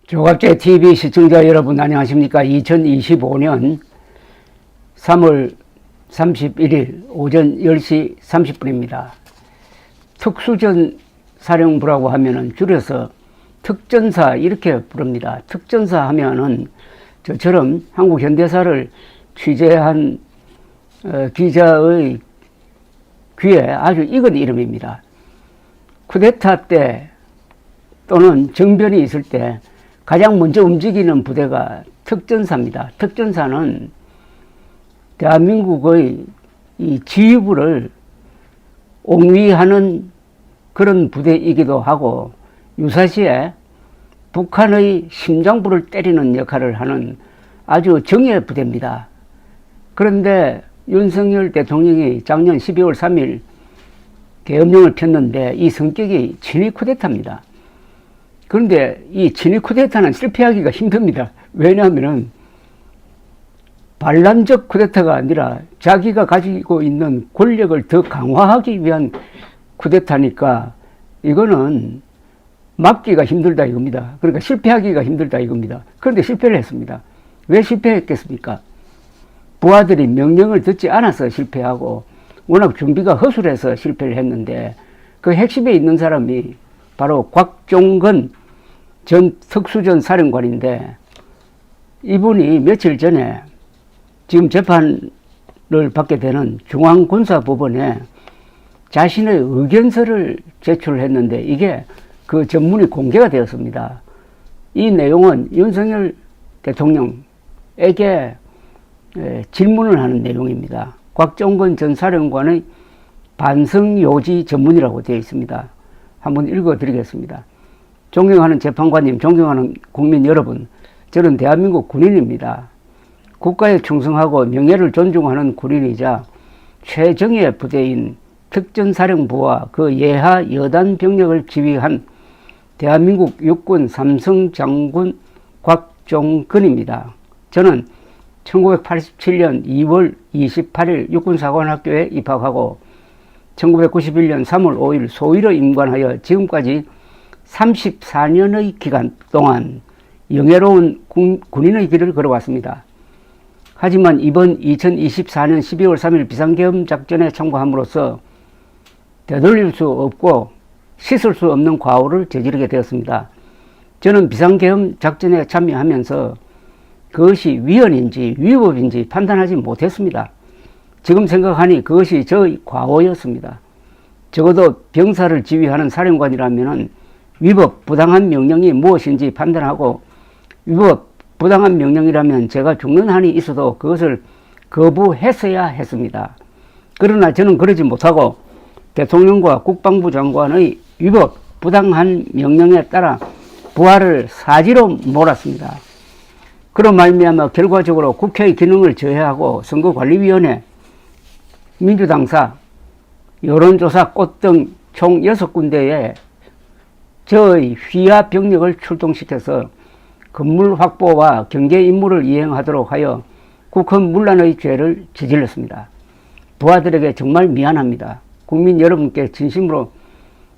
조갑제 TV 시청자 여러분 안녕하십니까? 2025년 3월 31일 오전 10시 30분입니다. 특수전 사령부라고 하면은 줄여서 특전사 이렇게 부릅니다. 특전사 하면은 저처럼 한국 현대사를 취재한 기자의 귀에 아주 익은 이름입니다. 쿠데타 때 또는 정변이 있을 때 가장 먼저 움직이는 부대가 특전사입니다. 특전사는 대한민국의 이 지휘부를 옹위하는 그런 부대이기도 하고 유사시에 북한의 심장부를 때리는 역할을 하는 아주 정예 부대입니다. 그런데 윤석열 대통령이 작년 12월 3일 계엄령을 폈는데 이 성격이 친위 쿠데타입니다. 그런데 이 친위 쿠데타는 실패하기가 힘듭니다. 왜냐하면 반란적 쿠데타가 아니라 자기가 가지고 있는 권력을 더 강화하기 위한 쿠데타니까 이거는 막기가 힘들다 이겁니다. 그러니까 실패하기가 힘들다 이겁니다. 그런데 실패를 했습니다. 왜 실패했겠습니까? 부하들이 명령을 듣지 않아서 실패하고 워낙 준비가 허술해서 실패를 했는데 그 핵심에 있는 사람이 바로 곽종건 전 특수전 사령관인데 이분이 며칠 전에 지금 재판을 받게 되는 중앙군사법원에 자신의 의견서를 제출했는데 이게 그 전문이 공개가 되었습니다. 이 내용은 윤석열 대통령에게 질문을 하는 내용입니다. 곽종건 전 사령관의 반성요지 전문이라고 되어 있습니다. 한번 읽어드리겠습니다. 존경하는 재판관님, 존경하는 국민 여러분, 저는 대한민국 군인입니다. 국가에 충성하고 명예를 존중하는 군인이자 최정예 부대인 특전사령부와 그 예하 여단 병력을 지휘한 대한민국 육군 삼성장군 곽종근입니다. 저는 1987년 2월 28일 육군사관학교에 입학하고 1991년 3월 5일 소위로 임관하여 지금까지 34년의 기간 동안 영예로운 군인의 길을 걸어왔습니다. 하지만 이번 2024년 12월 3일 비상계엄 작전에 참가함으로써 되돌릴 수 없고 씻을 수 없는 과오를 저지르게 되었습니다. 저는 비상계엄 작전에 참여하면서 그것이 위헌인지 위법인지 판단하지 못했습니다. 지금 생각하니 그것이 저의 과오였습니다. 적어도 병사를 지휘하는 사령관이라면 위법, 부당한 명령이 무엇인지 판단하고 위법, 부당한 명령이라면 제가 죽는 한이 있어도 그것을 거부했어야 했습니다. 그러나 저는 그러지 못하고 대통령과 국방부 장관의 위법, 부당한 명령에 따라 부하를 사지로 몰았습니다. 그로 말미암아 결과적으로 국회의 기능을 저해하고 선거관리위원회, 민주당사, 여론조사 꽃 등 총 6군데에 저의 휘하 병력을 출동시켜서 건물 확보와 경계 임무를 이행하도록 하여 국헌 문란의 죄를 저질렀습니다. 부하들에게 정말 미안합니다. 국민 여러분께 진심으로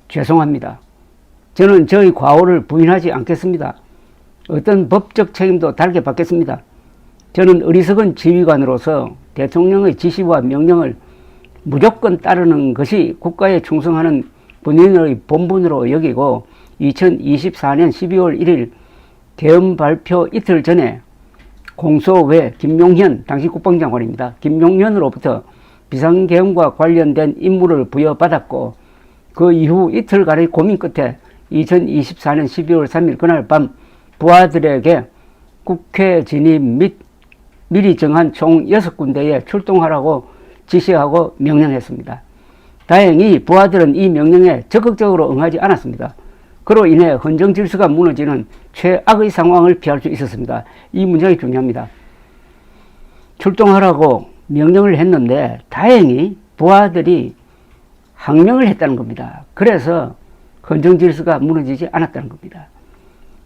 죄송합니다. 저는 저의 과오를 부인하지 않겠습니다. 어떤 법적 책임도 달게 받겠습니다. 저는 어리석은 지휘관으로서 대통령의 지시와 명령을 무조건 따르는 것이 국가에 충성하는 군인의 본분으로 여기고 2024년 12월 1일 계엄 발표 이틀 전에 공소외 김용현 당시 국방장관입니다. 김용현으로부터 비상계엄과 관련된 임무를 부여받았고 그 이후 이틀간의 고민 끝에 2024년 12월 3일 그날 밤 부하들에게 국회 진입 및 미리 정한 총 6군데에 출동하라고 지시하고 명령했습니다. 다행히 부하들은 이 명령에 적극적으로 응하지 않았습니다. 그로 인해 헌정 질서가 무너지는 최악의 상황을 피할 수 있었습니다. 이 문장이 중요합니다. 출동하라고 명령을 했는데 다행히 부하들이 항명을 했다는 겁니다. 그래서 헌정 질서가 무너지지 않았다는 겁니다.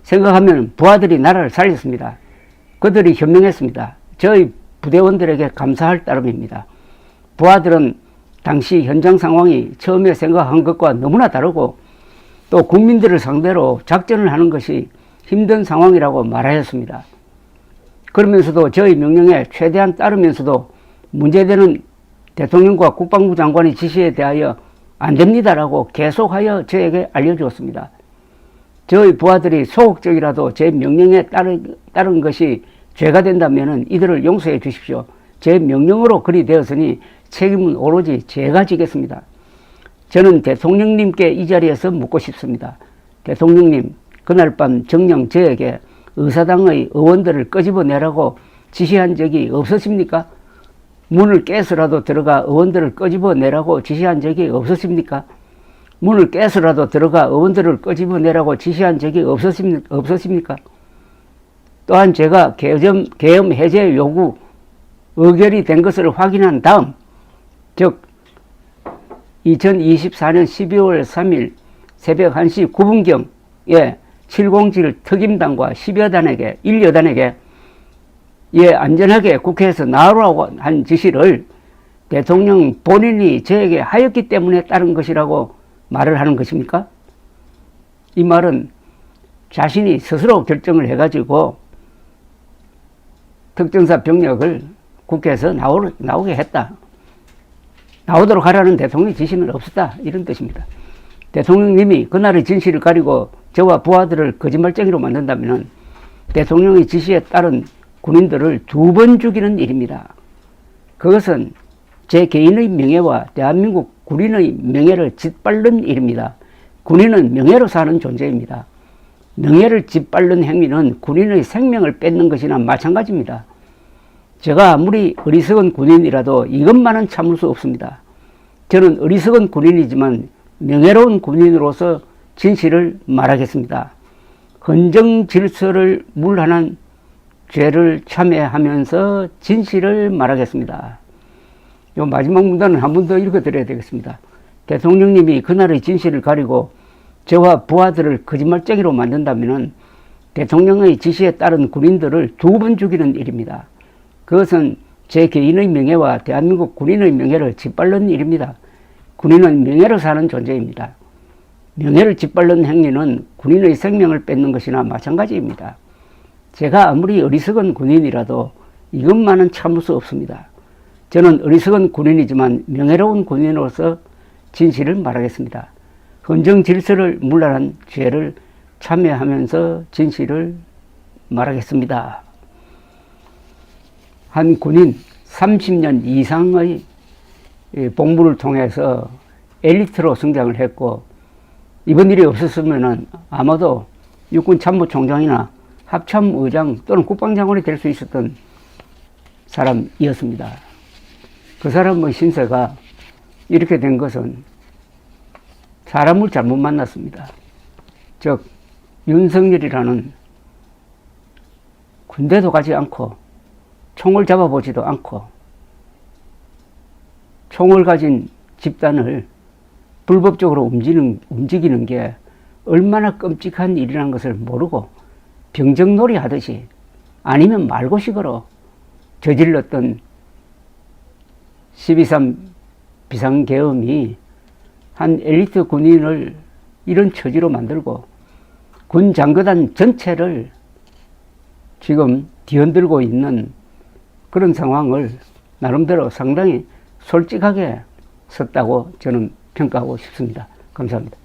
생각하면 부하들이 나라를 살렸습니다. 그들이 현명했습니다. 저희 부대원들에게 감사할 따름입니다. 부하들은 당시 현장 상황이 처음에 생각한 것과 너무나 다르고 또 국민들을 상대로 작전을 하는 것이 힘든 상황이라고 말하였습니다. 그러면서도 저희 명령에 최대한 따르면서도 문제되는 대통령과 국방부 장관의 지시에 대하여 안 됩니다라고 계속하여 저에게 알려주었습니다. 저희 부하들이 소극적이라도 제 명령에 따른 것이 죄가 된다면 이들을 용서해 주십시오. 제 명령으로 그리 되었으니 책임은 오로지 제가 지겠습니다. 저는 대통령님께 이 자리에서 묻고 싶습니다. 대통령님, 그날 밤 정녕 저에게 의사당의 의원들을 끄집어내라고 지시한 적이 없으십니까? 문을 깨서라도 들어가 의원들을 끄집어내라고 지시한 적이 없으십니까? 문을 깨서라도 들어가 의원들을 끄집어내라고 지시한 적이 없으십니까? 또한 제가 계엄 해제 요구 의결이 된 것을 확인한 다음, 즉 2024년 12월 3일 새벽 1시 9분경에 707 특임단과 1여단에게 안전하게 국회에서 나오라고 한 지시를 대통령 본인이 저에게 하였기 때문에 따른 것이라고 말을 하는 것입니까? 이 말은 자신이 스스로 결정을 해가지고 특전사 병력을 국회에서 나오게 했다. 나오도록 하라는 대통령의 지시는 없었다. 이런 뜻입니다. 대통령님이 그날의 진실을 가리고 저와 부하들을 거짓말쟁이로 만든다면 대통령의 지시에 따른 군인들을 2번 죽이는 일입니다. 그것은 제 개인의 명예와 대한민국 군인의 명예를 짓밟는 일입니다. 군인은 명예로 사는 존재입니다. 명예를 짓밟는 행위는 군인의 생명을 뺏는 것이나 마찬가지입니다. 제가 아무리 어리석은 군인이라도 이것만은 참을 수 없습니다. 저는 어리석은 군인이지만 명예로운 군인으로서 진실을 말하겠습니다. 헌정 질서를 물한한 죄를 참회하면서 진실을 말하겠습니다. 요 마지막 문단은 한 번 더 읽어드려야 되겠습니다. 대통령님이 그날의 진실을 가리고 저와 부하들을 거짓말쟁이로 만든다면 대통령의 지시에 따른 군인들을 2번 죽이는 일입니다. 그것은 제 개인의 명예와 대한민국 군인의 명예를 짓밟는 일입니다. 군인은 명예로 사는 존재입니다. 명예를 짓밟는 행위는 군인의 생명을 뺏는 것이나 마찬가지입니다. 제가 아무리 어리석은 군인이라도 이것만은 참을 수 없습니다. 저는 어리석은 군인이지만 명예로운 군인으로서 진실을 말하겠습니다. 헌정 질서를 물란한 죄를 참회하면서 진실을 말하겠습니다. 한 군인 30년 이상의 복무를 통해서 엘리트로 성장을 했고, 이번 일이 없었으면 아마도 육군 참모총장이나 합참의장 또는 국방장관이 될 수 있었던 사람이었습니다. 그 사람의 신세가 이렇게 된 것은 사람을 잘못 만났습니다. 즉 윤석열이라는 군대도 가지 않고 총을 잡아보지도 않고 총을 가진 집단을 불법적으로 움직이는 게 얼마나 끔찍한 일이라는 것을 모르고 병정놀이 하듯이 아니면 말고식으로 저질렀던 12.3 비상계엄이 한 엘리트 군인을 이런 처지로 만들고 군 장교단 전체를 지금 뒤흔들고 있는 그런 상황을 나름대로 상당히 솔직하게 썼다고 저는 평가하고 싶습니다. 감사합니다.